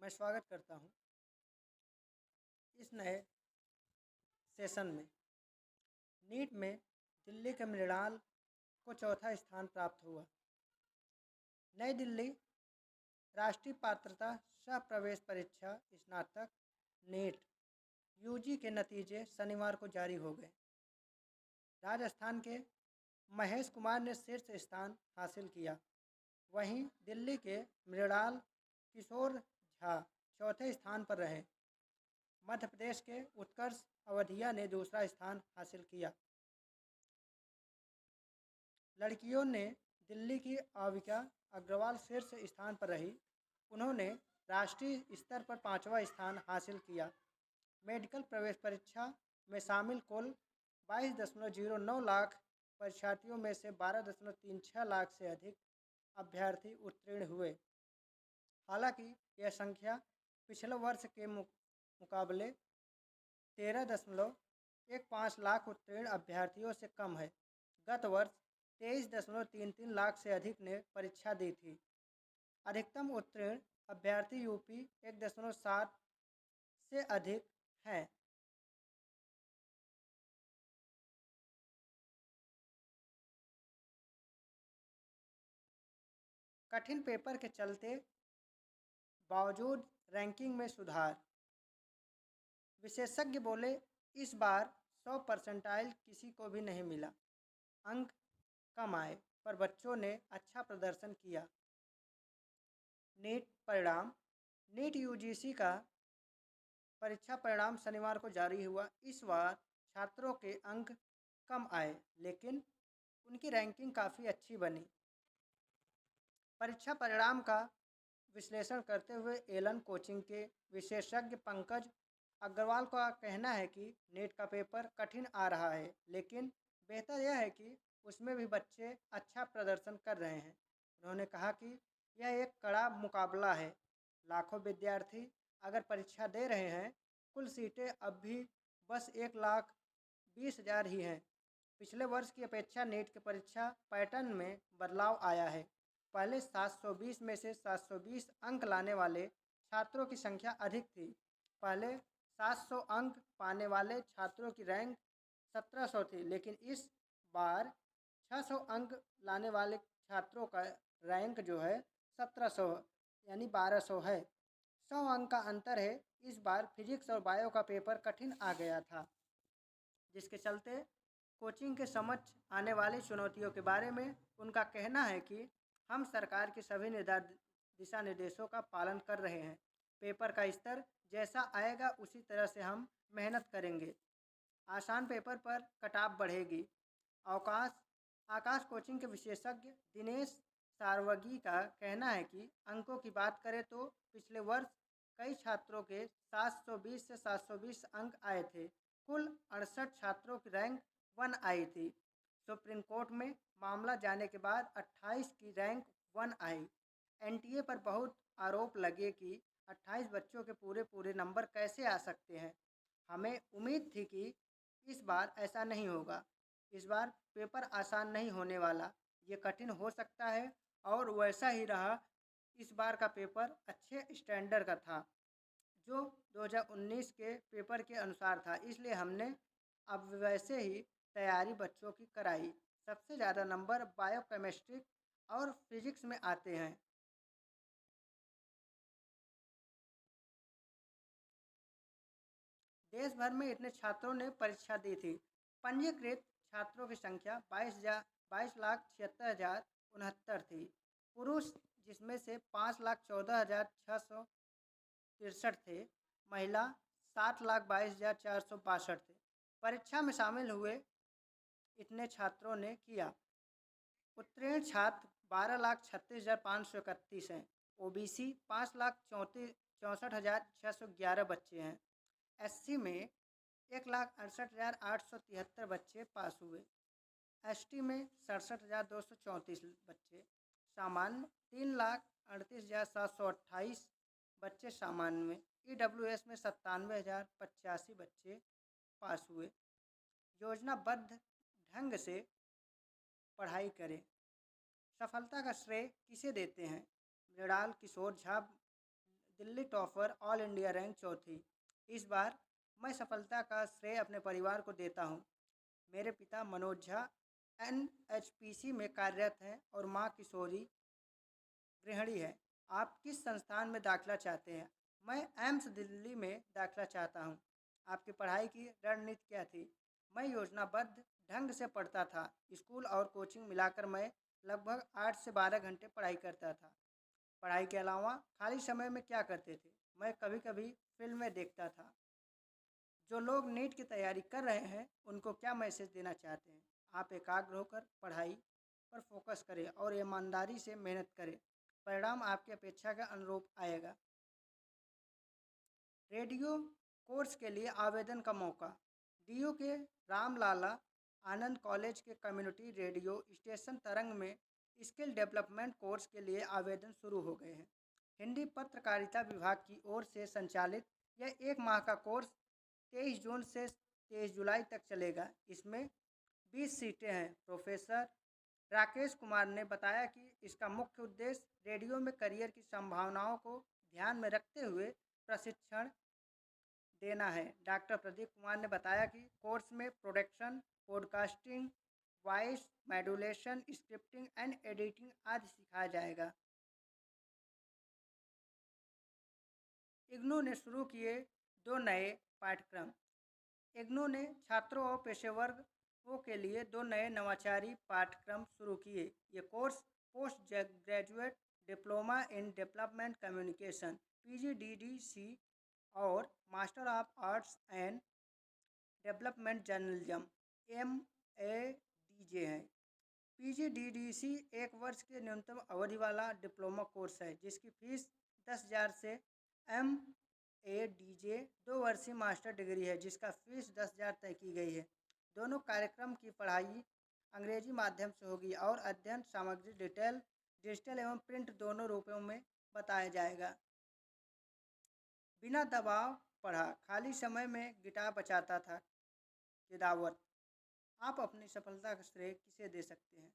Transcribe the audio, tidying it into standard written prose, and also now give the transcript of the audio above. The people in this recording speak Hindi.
मैं स्वागत करता हूँ इस नए सेशन में। नीट में दिल्ली के मृणाल को चौथा स्थान प्राप्त हुआ। नई दिल्ली राष्ट्रीय पात्रता सह प्रवेश परीक्षा स्नातक नीट यूजी के नतीजे शनिवार को जारी हो गए। राजस्थान के महेश कुमार ने शीर्ष स्थान हासिल किया। वहीं दिल्ली के मृणाल किशोर झा चौथे स्थान पर रहे। मध्य प्रदेश के उत्कर्ष अवधिया ने दूसरा स्थान हासिल किया। लड़कियों ने दिल्ली की आविका अग्रवाल शीर्ष स्थान पर रही। उन्होंने राष्ट्रीय स्तर पर 5वां स्थान हासिल किया। मेडिकल प्रवेश परीक्षा में शामिल कुल 22.09 लाख परीक्षार्थियों में से 12.36 लाख से अधिक अभ्यर्थी उत्तीर्ण हुए। हालांकि यह संख्या पिछले वर्ष के मुकाबले 13.15 लाख उत्तीर्ण अभ्यर्थियों से कम है। गत वर्ष 23.33 लाख से अधिक ने परीक्षा दी थी। अधिकतम उत्तीर्ण अभ्यर्थी यूपी 1.7 से अधिक हैं। कठिन पेपर के चलते बावजूद रैंकिंग में सुधार। विशेषज्ञ बोले, इस बार 100% किसी को भी नहीं मिला। अंक कम आए पर बच्चों ने अच्छा प्रदर्शन किया। नीट परिणाम। नीट यूजीसी का परीक्षा परिणाम शनिवार को जारी हुआ। इस बार छात्रों के अंक कम आए लेकिन उनकी रैंकिंग काफ़ी अच्छी बनी। परीक्षा परिणाम का विश्लेषण करते हुए एलन कोचिंग के विशेषज्ञ पंकज अग्रवाल का कहना है कि नीट का पेपर कठिन आ रहा है लेकिन बेहतर यह है कि उसमें भी बच्चे अच्छा प्रदर्शन कर रहे हैं। उन्होंने कहा कि यह एक कड़ा मुकाबला है। लाखों विद्यार्थी अगर परीक्षा दे रहे हैं। कुल सीटें अब भी बस 1,20,000 ही हैं। पिछले वर्ष की अपेक्षा नीट के परीक्षा पैटर्न में बदलाव आया है। पहले 720 में से 720 अंक लाने वाले छात्रों की संख्या अधिक थी। पहले 700 अंक पाने वाले छात्रों की रैंक 1700 थी लेकिन इस बार 600 अंक लाने वाले छात्रों का रैंक जो है 1700 यानी 1200 है। 100 अंक का अंतर है। इस बार फिजिक्स और बायो का पेपर कठिन आ गया था जिसके चलते कोचिंग के समक्ष आने वाली चुनौतियों के बारे में उनका कहना है कि हम सरकार के सभी दिशा निर्देशों का पालन कर रहे हैं। पेपर का स्तर जैसा आएगा उसी तरह से हम मेहनत करेंगे। आसान पेपर पर कटाव बढ़ेगी। आकाश कोचिंग के विशेषज्ञ दिनेश सारवगी का कहना है कि अंकों की बात करें तो पिछले वर्ष कई छात्रों के 720 से 720 अंक आए थे। कुल 68 छात्रों की रैंक 1 आई थी। सुप्रीम कोर्ट में मामला जाने के बाद 28 की रैंक 1 आई। एनटीए पर बहुत आरोप लगे कि 28 बच्चों के पूरे नंबर कैसे आ सकते हैं। हमें उम्मीद थी कि इस बार ऐसा नहीं होगा। इस बार पेपर आसान नहीं होने वाला। ये कठिन हो सकता है और वैसा ही रहा। इस बार का पेपर अच्छे स्टैंडर्ड का था जो 2019 के पेपर के अनुसार था, इसलिए हमने अब वैसे ही तैयारी बच्चों की कराई। सबसे ज़्यादा नंबर बायोकेमिस्ट्री और फिजिक्स में आते हैं। देश भर में इतने छात्रों ने परीक्षा दी थी। पंजीकृत छात्रों की संख्या 22,76,69 थी। पुरुष जिसमें से 5,14,663 थे। महिला 7,22,462 थे। परीक्षा में शामिल हुए इतने छात्रों ने किया। उत्तीर्ण छात्र 12,36,531 हैं। ओबीसी 5,64,611 बच्चे हैं। एससी में 1,68,873 बच्चे पास हुए। एसटी में 67,234 बच्चे। सामान्य 3,38,728 बच्चे सामान्य में। ईडब्ल्यूएस में 97,085 बच्चे पास हुए। योजनाबद्ध ढंग से पढ़ाई करें। सफलता का श्रेय किसे देते हैं? Mrinal Kishore Jha Delhi Delhi topper, all India rank चौथी। इस बार मैं सफलता का श्रेय अपने परिवार को देता हूँ। मेरे पिता मनोज झा NHPC में कार्यरत हैं और माँ किशोरी गृहिणी है। आप किस संस्थान में दाखिला चाहते हैं? मैं एम्स दिल्ली में दाखिला चाहता हूँ। आपकी पढ़ाई की रणनीति क्या थी? मैं योजनाबद्ध ढंग से पढ़ता था। स्कूल और कोचिंग मिलाकर मैं लगभग 8 से 12 घंटे पढ़ाई करता था। पढ़ाई के अलावा खाली समय में क्या करते थे? मैं कभी कभी फिल्में देखता था। जो लोग नीट की तैयारी कर रहे हैं उनको क्या मैसेज देना चाहते हैं? आप एकाग्र होकर पढ़ाई पर फोकस करें और ईमानदारी से मेहनत करें। परिणाम आपकी अपेक्षा के अनुरूप आएगा। रेडियो कोर्स के लिए आवेदन का मौका। DU के रामलाला आनंद कॉलेज के कम्युनिटी रेडियो स्टेशन तरंग में स्किल डेवलपमेंट कोर्स के लिए आवेदन शुरू हो गए हैं। हिंदी पत्रकारिता विभाग की ओर से संचालित यह 1 माह का कोर्स 23 जून से 23 जुलाई तक चलेगा। इसमें 20 सीटें हैं। प्रोफेसर राकेश कुमार ने बताया कि इसका मुख्य उद्देश्य रेडियो में करियर की संभावनाओं को ध्यान में रखते हुए प्रशिक्षण देना है। डॉक्टर प्रदीप कुमार ने बताया कि कोर्स में production, podcasting, voice modulation, scripting and editing आदि सिखाया जाएगा। इग्नू ने शुरू किए 2 नए पाठ्यक्रम। इग्नू ने छात्रों और पेशेवरों के लिए 2 नए नवाचारी पाठ्यक्रम शुरू किए। ये course post graduate diploma in development communication PGDDC और master of arts and development journalism MADJ हैं। PGDDC 1 वर्ष के न्यूनतम अवधि वाला डिप्लोमा कोर्स है जिसकी फीस 10,000 से MADJ 2 वर्षीय मास्टर डिग्री है जिसका फीस 10,000 तय की गई है। दोनों कार्यक्रम की पढ़ाई अंग्रेजी माध्यम से होगी और अध्ययन सामग्री डिजिटल एवं प्रिंट दोनों रूपों में बताया जाएगा। बिना दबाव पढ़ा, खाली समय में गिटार बजाता था। किदावत, आप अपनी सफलता का श्रेय किसे दे सकते हैं?